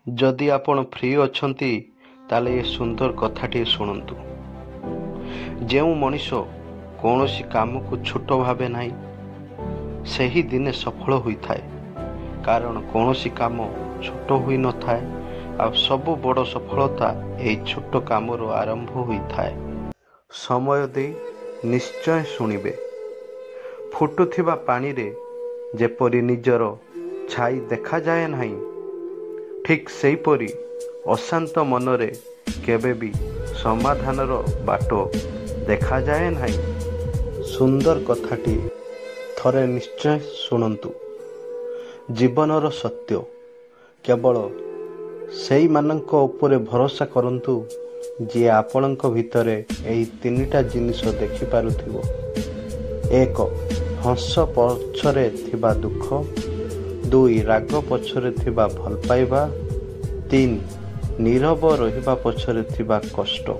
ଯଦି ଆପଣ ଫ୍ରି ଅଛନ୍ତି ତାହେଲେ ଏ ସୁନ୍ଦର କଥାଟିଏ ଶୁଣନ୍ତୁ। ଯେଉଁ ମଣିଷ କୌଣସି କାମକୁ ଛୋଟ ଭାବେ ନାହିଁ, ସେହି ଦିନେ ସଫଳ ହୋଇଥାଏ। କାରଣ କୌଣସି କାମ ଛୋଟ ହୋଇନଥାଏ, ଆଉ ସବୁ ବଡ଼ ସଫଳତା ଏହି ଛୋଟ କାମରୁ ଆରମ୍ଭ ହୋଇଥାଏ। ସମୟ ଦେଇ ନିଶ୍ଚୟ ଶୁଣିବେ। ଫୁଟୁଥିବା ପାଣିରେ ଯେପରି ନିଜର ଛାଇ ଦେଖାଯାଏ ନାହିଁ, ଠିକ୍ ସେହିପରି ଅଶାନ୍ତ ମନରେ କେବେ ବି ସମାଧାନର ବାଟ ଦେଖାଯାଏ ନାହିଁ। ସୁନ୍ଦର କଥାଟି ଥରେ ନିଶ୍ଚୟ ଶୁଣନ୍ତୁ। ଜୀବନର ସତ୍ୟ କେବଳ ସେଇମାନଙ୍କ ଉପରେ ଭରସା କରନ୍ତୁ ଯିଏ ଆପଣଙ୍କ ଭିତରେ ଏହି ତିନିଟା ଜିନିଷ ଦେଖିପାରୁଥିବ। 1. ହସ ପଛରେ ଥିବା ଦୁଃଖ। 2. ରାଗ ପଛରେ ଥିବା ଭଲ ପାଇବା। 3. ନୀରବ ରହିବା ପଛରେ ଥିବା କଷ୍ଟ।